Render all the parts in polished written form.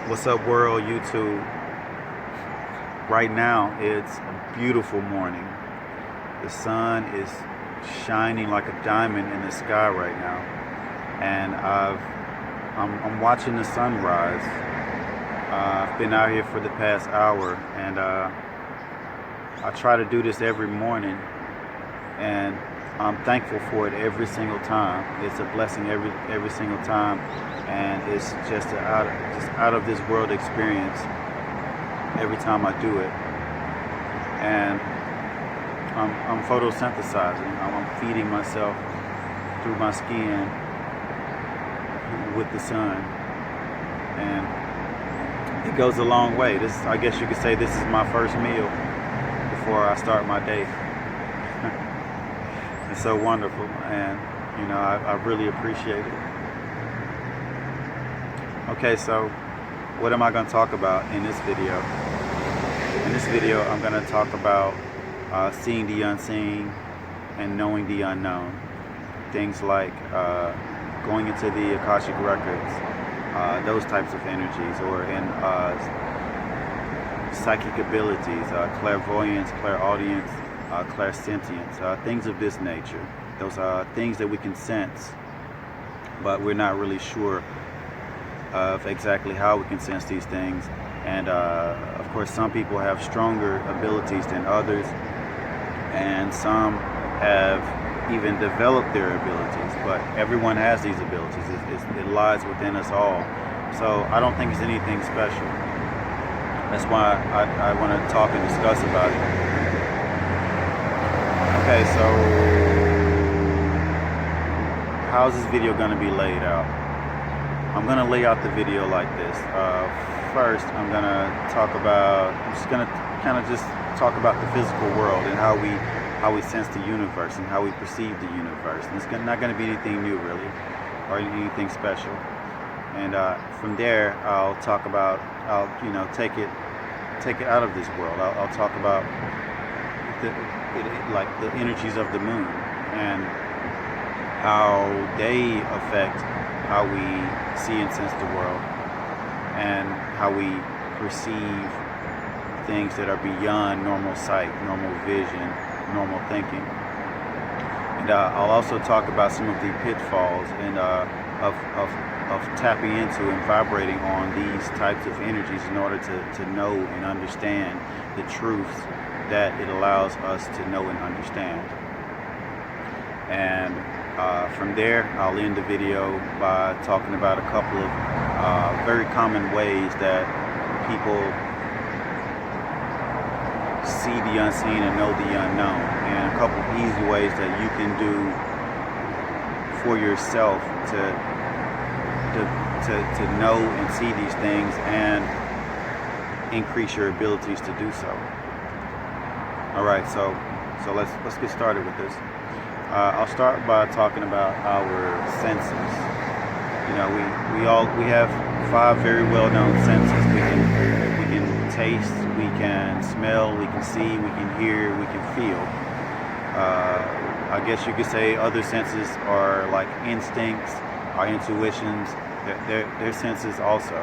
What's up, world, YouTube? Right now, it's a beautiful morning. The sun is shining like a diamond in the sky right now, and I'm watching the sunrise. I've been out here for the past hour, and I try to do this every morning, and I'm thankful for it every single time. It's a blessing every single time, and it's just out of this world experience every time I do it. And I'm photosynthesizing. I'm feeding myself through my skin with the sun, and it goes a long way. This, I guess you could say, this is my first meal before I start my day. It's so wonderful, and I really appreciate it. Okay, so what am I going to talk about in this video? In this video, I'm going to talk about seeing the unseen and knowing the unknown. Things like going into the Akashic records, those types of energies, or in psychic abilities, clairvoyance, clairaudience, clairsentience, things of this nature. Those are things that we can sense, but we're not really sure of exactly how we can sense these things. And of course, some people have stronger abilities than others, and some have even developed their abilities, but everyone has these abilities. It lies within us all. So I don't think it's anything special. That's why I want to talk and discuss about it. Okay, so how's this video going to be laid out? I'm going to lay out the video like this. First, I'm just going to kind of just talk about the physical world and how we sense the universe and how we perceive the universe. And it's not going to be anything new, really, or anything special. And from there, I'll take it out of this world. I'll talk about like the energies of the moon and how they affect how we see and sense the world, and how we perceive things that are beyond normal sight, normal vision, normal thinking. And I'll also talk about some of the pitfalls and of tapping into and vibrating on these types of energies in order to know and understand the truths that it allows us to know and understand. And from there, I'll end the video by talking about a couple of very common ways that people see the unseen and know the unknown, and a couple of easy ways that you can do for yourself to know and see these things and increase your abilities to do so. All right, so let's get started with this. I'll start by talking about our senses. We have 5 very well-known senses. We can taste, we can smell, we can see, we can hear, we can feel. I guess you could say other senses are like instincts, our intuitions. They're senses also.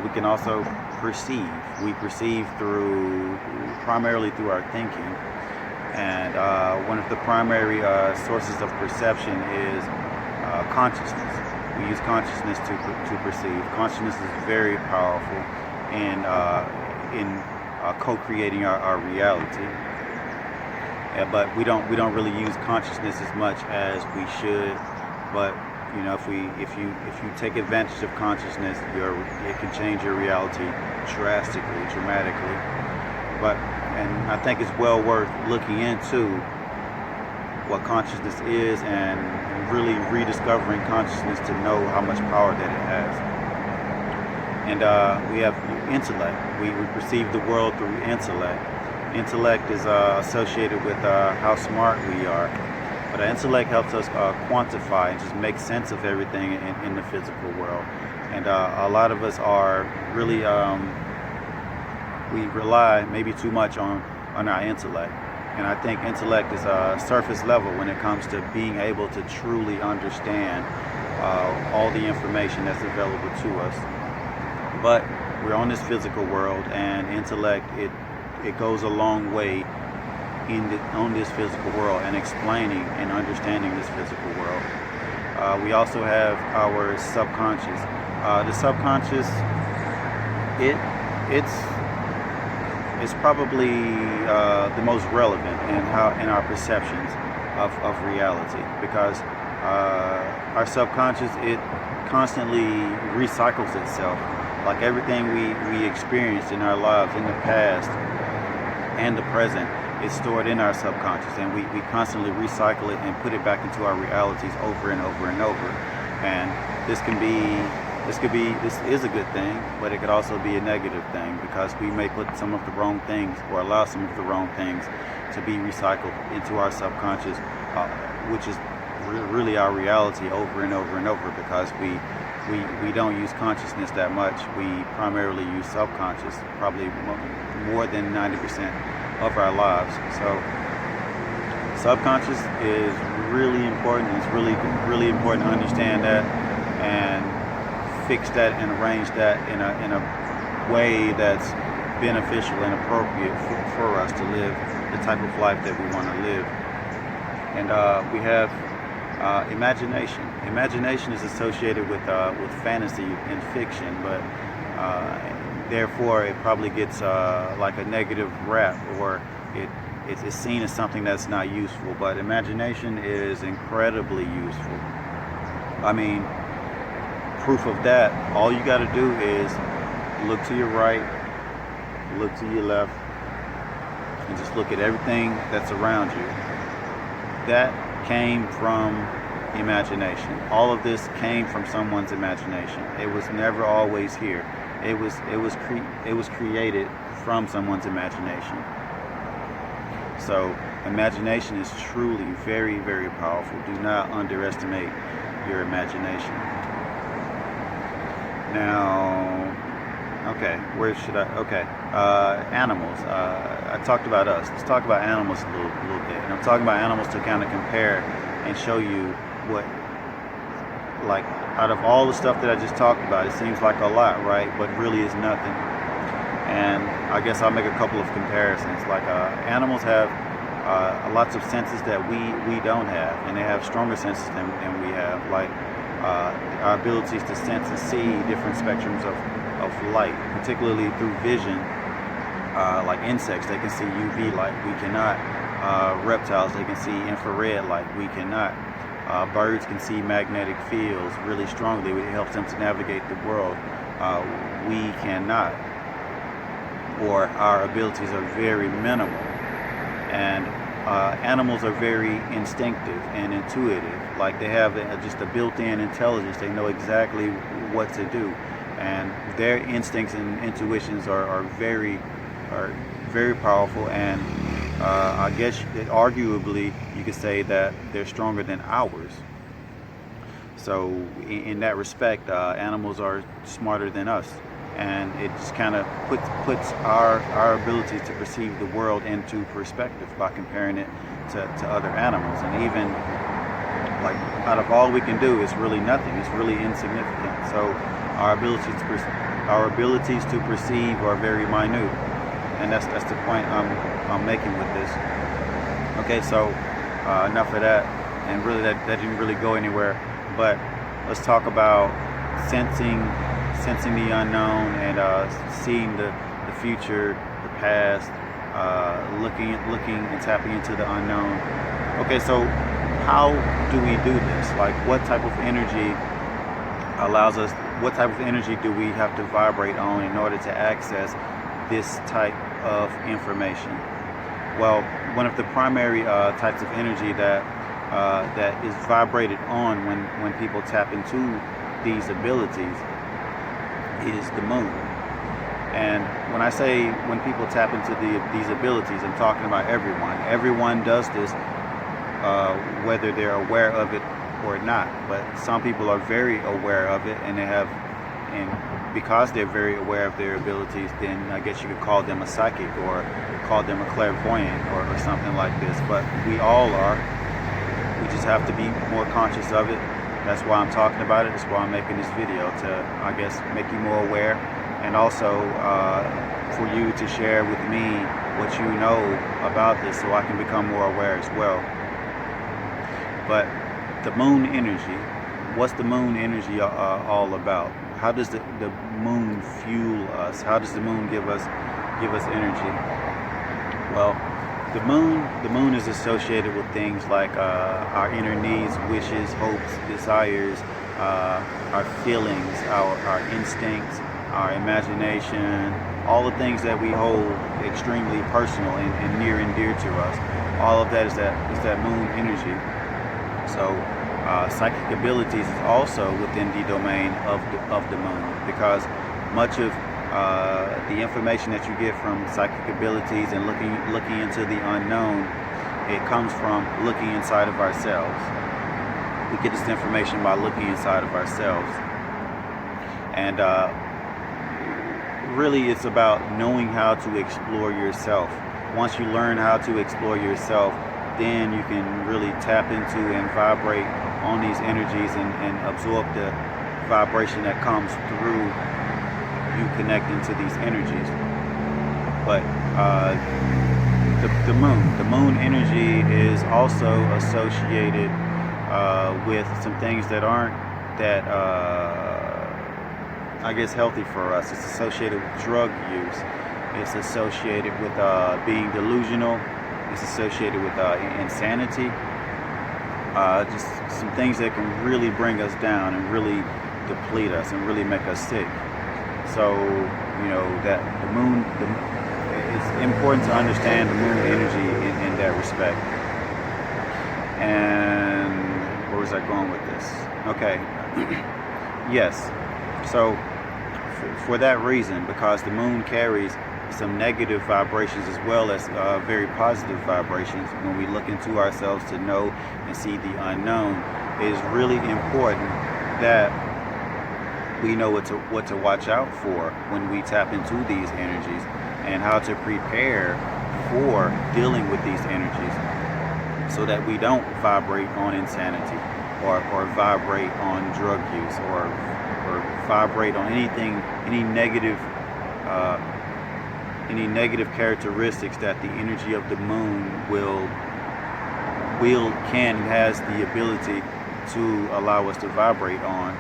We can also perceive. We perceive primarily through our thinking. And one of the primary sources of perception is consciousness. We use consciousness to perceive. Consciousness is very powerful in co-creating our reality. But we don't really use consciousness as much as we should. But if you take advantage of consciousness, it can change your reality drastically, dramatically. And I think it's well worth looking into what consciousness is and really rediscovering consciousness to know how much power that it has. And we have intellect. We perceive the world through intellect. Intellect is associated with how smart we are. But our intellect helps us quantify and just make sense of everything in the physical world. And a lot of us are really we rely maybe too much on our intellect. And I think intellect is surface level when it comes to being able to truly understand all the information that's available to us. But we're on this physical world, and intellect, it goes a long way on this physical world and explaining and understanding this physical world. We also have our subconscious. The subconscious, it's probably the most relevant in our perceptions of reality, because our subconscious, it constantly recycles itself. Like everything we experienced in our lives in the past and the present is stored in our subconscious, and we constantly recycle it and put it back into our realities over and over and over. And this is a good thing, but it could also be a negative thing, because we may put some of the wrong things, or allow some of the wrong things to be recycled into our subconscious, which is really our reality over and over and over, because we don't use consciousness that much. We primarily use subconscious, probably more than 90% of our lives. So subconscious is really important. It's really important to understand that and fix that and arrange that in a way that's beneficial and appropriate for us to live the type of life that we want to live. And we have imagination. Imagination is associated with fantasy and fiction, but therefore it probably gets like a negative rap, or it's seen as something that's not useful. But imagination is incredibly useful. I mean, proof of that, all you got to do is look to your right, look to your left, and just look at everything that's around you. That came from imagination. All of this came from someone's imagination. It was never always here. It was created from someone's imagination. So imagination is truly very, very powerful. Do not underestimate your imagination. Now, okay, where should I? Okay, animals. I talked about us. Let's talk about animals a little bit. And I'm talking about animals to kind of compare and show you what, like, out of all the stuff that I just talked about, it seems like a lot, right? But really is nothing. And I guess I'll make a couple of comparisons. Like animals have lots of senses that we don't have, and they have stronger senses than we have. Like our abilities to sense and see different spectrums of light, particularly through vision. Like insects, they can see UV light, we cannot. Reptiles, they can see infrared light, we cannot. Birds can see magnetic fields really strongly. It helps them to navigate the world. We cannot, or our abilities are very minimal. And animals are very instinctive and intuitive. Like they have just a built-in intelligence. They know exactly what to do, and their instincts and intuitions are very powerful. And I guess arguably you could say that they're stronger than ours. So in that respect, animals are smarter than us, and it just kind of puts our ability to perceive the world into perspective by comparing it to other animals. And even like out of all we can do, it's really nothing. It's really insignificant. So our abilities to perceive are very minute, and that's the point I'm making with this. Okay, so enough of that, and really that didn't really go anywhere. But let's talk about sensing the unknown, and seeing the future, the past, looking and tapping into the unknown. Okay, so how do we do this? Like, what type of energy allows us? What type of energy do we have to vibrate on in order to access this type of information? Well, one of the primary types of energy that is vibrated on when people tap into these abilities is the moon. And when I say when people tap into these abilities, I'm talking about everyone. Everyone does this, whether they're aware of it or not. But some people are very aware of it, and because they're very aware of their abilities, then I guess you could call them a psychic, or call them a clairvoyant, or something like this. But we all are. We just have to be more conscious of it. That's why I'm talking about it. That's why I'm making this video, to, I guess, make you more aware and also for you to share with me what you know about this, so I can become more aware as well. But the moon energy, what's the moon energy all about? How does the moon fuel us? How does the moon give us energy? Well, the moon is associated with things like our inner needs, wishes, hopes, desires, our feelings, our instincts, our imagination, all the things that we hold extremely personal and near and dear to us. All of that is that moon energy. So psychic abilities is also within the domain of the moon, because much of the information that you get from psychic abilities and looking into the unknown, it comes from looking inside of ourselves. We get this information by looking inside of ourselves, and really it's about knowing how to explore yourself. Once you learn how to explore yourself, then you can really tap into and vibrate on these energies and absorb the vibration that comes through you connecting to these energies. But the moon energy is also associated with some things that aren't that I guess healthy for us. It's associated with drug use. It's associated with being delusional. It's associated with insanity. Just some things that can really bring us down and really deplete us and really make us sick. So, you know, that the moon, it's important to understand the moon energy in that respect. And where was I going with this? Okay. Yes. So, for that reason, because the moon carries some negative vibrations as well as very positive vibrations, when we look into ourselves to know and see the unknown, it is really important that we know what to watch out for when we tap into these energies, and how to prepare for dealing with these energies, so that we don't vibrate on insanity or vibrate on drug use or vibrate on anything, any negative characteristics that the energy of the moon has the ability to allow us to vibrate on.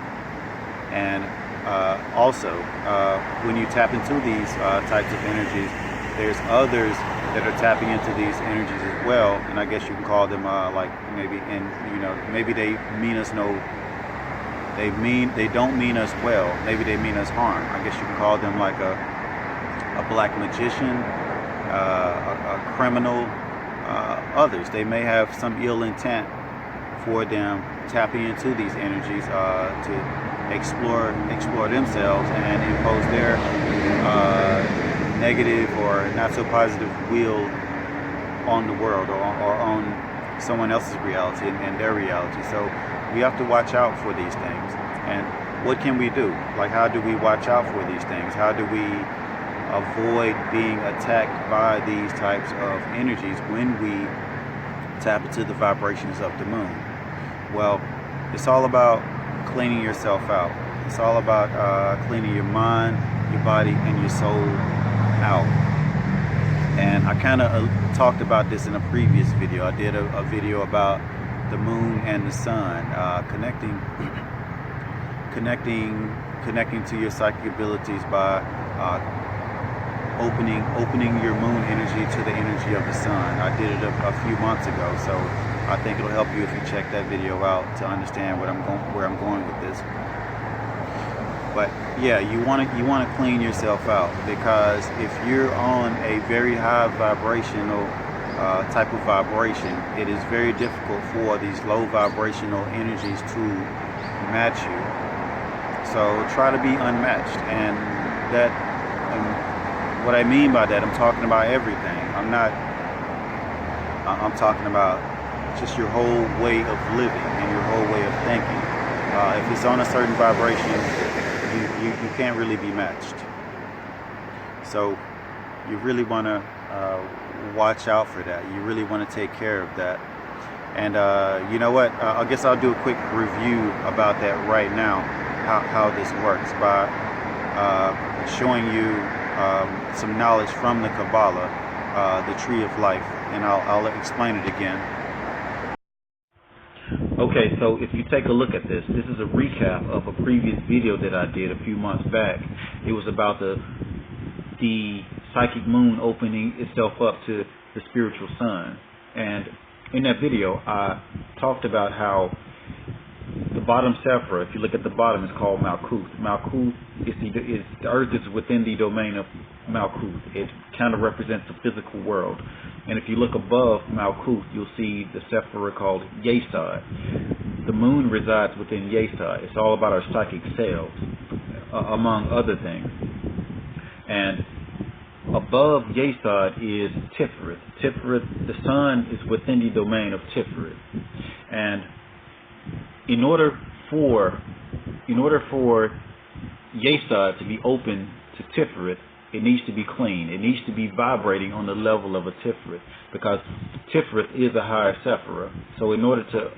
And also, when you tap into these types of energies, there's others that are tapping into these energies as well, and I guess you can call them like maybe, and you know, maybe they mean us they don't mean us well. Maybe they mean us harm. I guess you can call them like a black magician, a criminal, others. They may have some ill intent for them tapping into these energies to explore themselves and impose their negative or not so positive will on the world, or on someone else's reality and their reality. So we have to watch out for these things. And what can we do? Like, how do we watch out for these things? How do we avoid being attacked by these types of energies when we tap into the vibrations of the moon? Well, it's all about cleaning yourself out. It's all about cleaning your mind, your body, and your soul out. And I kind of talked about this in a previous video. I did a video about the moon and the sun, connecting to your psychic abilities by opening your moon energy to the energy of the sun. I did it a few months ago, so I think it'll help you if you check that video out to understand where I'm going with this. But yeah, you want to clean yourself out, because if you're on a very high vibrational type of vibration, it is very difficult for these low vibrational energies to match you. So try to be unmatched, and what I mean by that, I'm talking about everything. I'm talking about just your whole way of living and your whole way of thinking. If it's on a certain vibration, you can't really be matched. So you really want to watch out for that. You really want to take care of that. And you know what? I guess I'll do a quick review about that right now, how this works. By showing you some knowledge from the Kabbalah, the Tree of Life, and I'll explain it again. Okay, so if you take a look at this is a recap of a previous video that I did a few months back. It was about the psychic moon opening itself up to the spiritual sun. And in that video, I talked about how the bottom Sephira, if you look at the bottom, is called Malkuth. Malkuth is the earth is within the domain of Malkuth. It kind of represents the physical world. And if you look above Malkuth, you'll see the Sephira called Yesod. The moon resides within Yesod. It's all about our psychic selves, among other things. And above Yesod is Tiferet. The sun is within the domain of Tiferet. And in order for Yesod to be open to Tiferet, it needs to be clean. It needs to be vibrating on the level of a Tiferet, because Tiferet is a higher Sephira. So in order to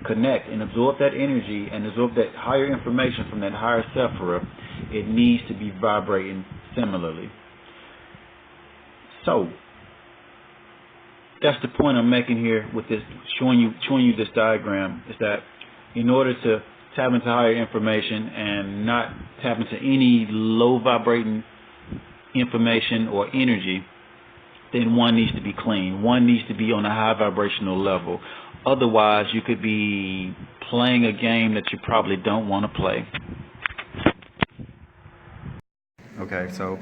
connect and absorb that energy and absorb that higher information from that higher Sephira, it needs to be vibrating similarly. So that's the point I'm making here with this, showing you this diagram, is that in order to tap into higher information and not tap into any low vibrating information or energy, then one needs to be clean. One needs to be on a high vibrational level. Otherwise, you could be playing a game that you probably don't want to play. Okay, so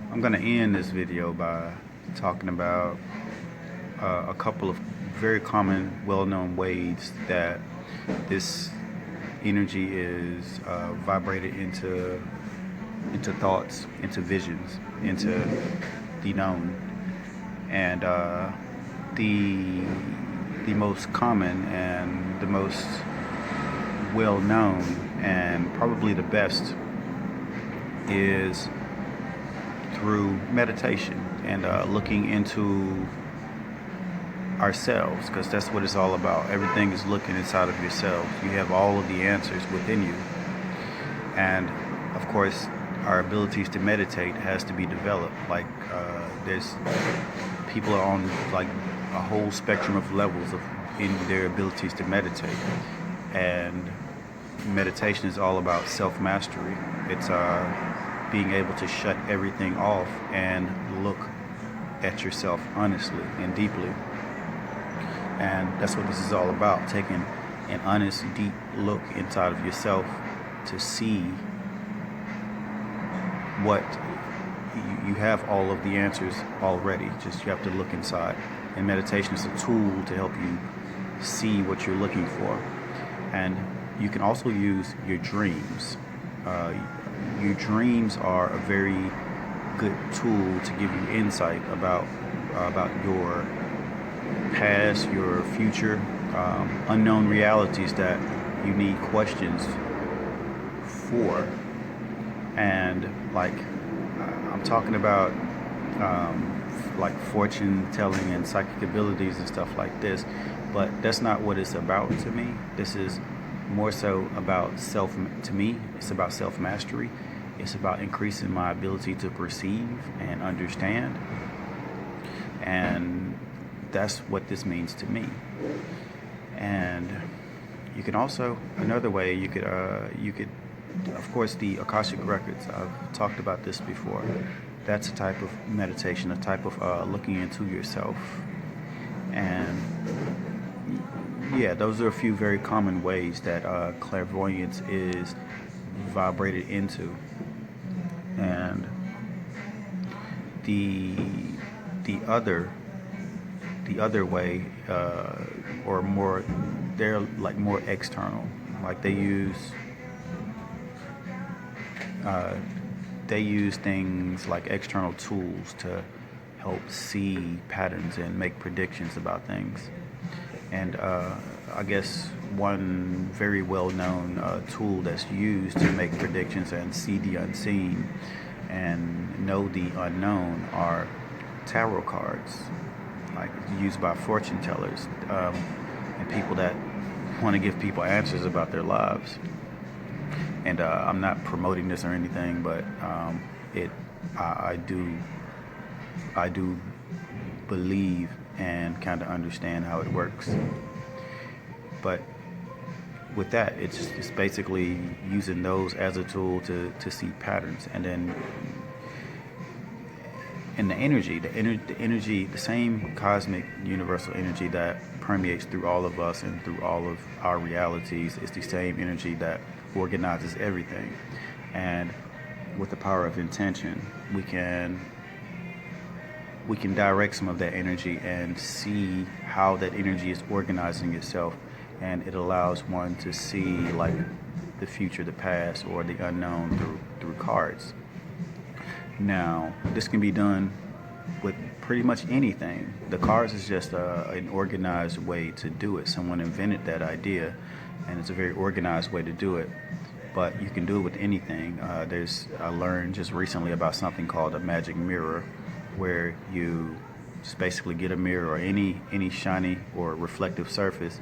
I'm going to end this video by talking about a couple of very common, well-known ways that this energy is vibrated into thoughts, into visions, into the known. And the most common and the most well-known and probably the best is through meditation and looking into ourselves, because that's what it's all about. Everything is looking inside of yourself. You have all of the answers within you. And of course, our abilities to meditate has to be developed. Like there's people are on like a whole spectrum of levels in their abilities to meditate. And meditation is all about self-mastery. It's being able to shut everything off and look at yourself honestly and deeply. And that's what this is all about, taking an honest, deep look inside of yourself to see what you have. All of the answers already, just you have to look inside. And meditation is a tool to help you see what you're looking for. And you can also use your dreams. Your dreams are a very good tool to give you insight about your past, your future, unknown realities that you need questions for. And like I'm talking about like fortune telling and psychic abilities and stuff like this, but that's not what it's about to me. This is more so about it's about self-mastery. It's about increasing my ability to perceive and understand. And that's what this means to me. And you can also, another way you could of course, the Akashic records. I've talked about this before. That's a type of meditation, a type of looking into yourself. And yeah, those are a few very common ways that clairvoyance is vibrated into. And the other way, or more, they're like more external. Like they use things like external tools to help see patterns and make predictions about things. And I guess one very well-known tool that's used to make predictions and see the unseen and know the unknown are tarot cards, like used by fortune tellers and people that want to give people answers about their lives. And I'm not promoting this or anything, but I do believe and kind of understand how it works. But with that, it's basically using those as a tool to see patterns, and then in the energy, the same cosmic universal energy that permeates through all of us and through all of our realities is the same energy that organizes everything. And with the power of intention, we can direct some of that energy and see how that energy is organizing itself, and it allows one to see like the future, the past, or the unknown through cards. Now, this can be done with pretty much anything. The cards is just an organized way to do it. Someone invented that idea, and it's a very organized way to do it. But you can do it with anything. I learned just recently about something called a magic mirror, where you just basically get a mirror or any shiny or reflective surface,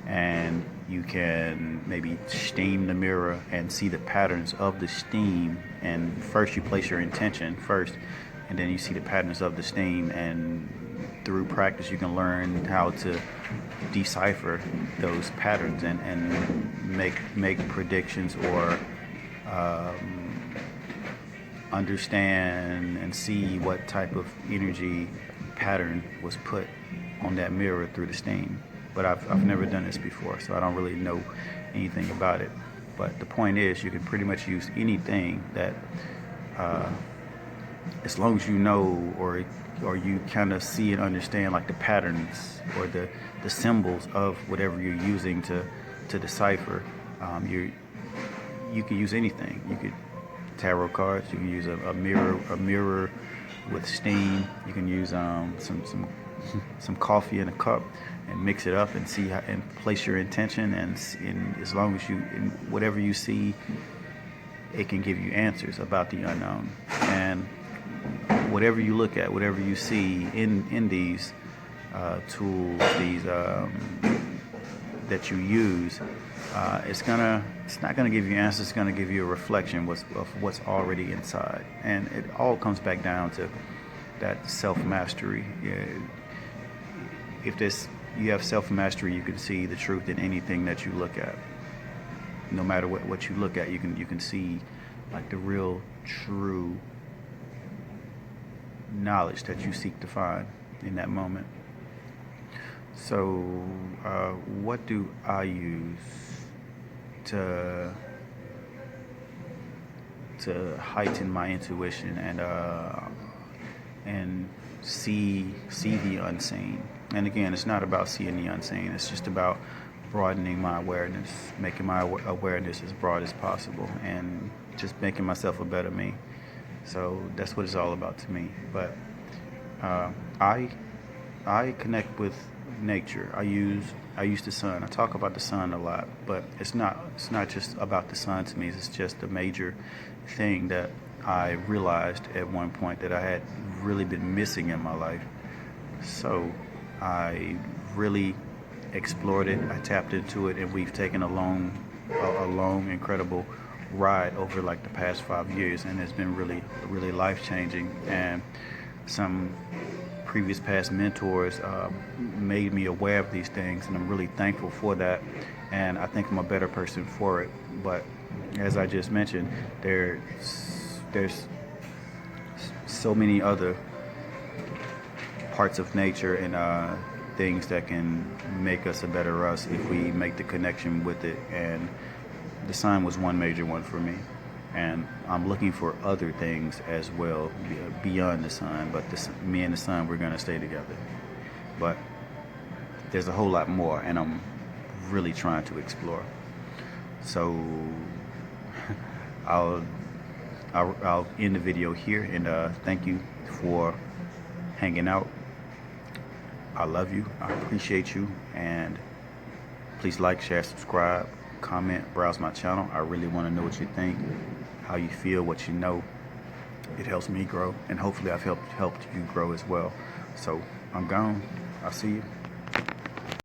and you can maybe steam the mirror and see the patterns of the steam. And first you place your intention first, and then you see the patterns of the steam, and through practice you can learn how to decipher those patterns and make predictions, or understand and see what type of energy pattern was put on that mirror through the steam. But I've never done this before, so I don't really know anything about it. But the point is, you can pretty much use anything that, as long as you know, or you kind of see and understand like the patterns or the symbols of whatever you're using to decipher. You can use anything. You could tarot cards. You can use a mirror with steam. You can use some coffee in a cup and mix it up and see how, and place your intention, and as long as whatever you see, it can give you answers about the unknown. And whatever you look at, whatever you see in these tools, these that you use, it's not gonna give you answers. It's gonna give you a reflection of what's already inside, and it all comes back down to that self-mastery. If you have self-mastery, you can see the truth in anything that you look at. No matter what you look at, you can see like the real, true knowledge that you seek to find in that moment. So, what do I use to heighten my intuition and see the unseen? And again, it's not about seeing the unseen. It's just about broadening my awareness, making my awareness as broad as possible, and just making myself a better me. So that's what it's all about to me. But I connect with nature. I use the sun. I talk about the sun a lot, but it's not just about the sun to me. It's just a major thing that I realized at one point that I had really been missing in my life. So I really explored it. I tapped into it, and we've taken a long, incredible ride over like the past 5 years, and it's been really, really life-changing. And some previous past mentors made me aware of these things, and I'm really thankful for that, and I think I'm a better person for it. But as I just mentioned, there's so many other parts of nature and things that can make us a better us if we make the connection with it, and the sun was one major one for me. And I'm looking for other things as well beyond the sun, but me and the sun, we're gonna stay together. But there's a whole lot more, and I'm really trying to explore. So I'll end the video here, and thank you for hanging out. I love you. I appreciate you, and please like, share, subscribe, comment, browse my channel. I really want to know what you think, how you feel, what you know. It helps me grow, and hopefully I've helped you grow as well. So I'm gone. I'll see you.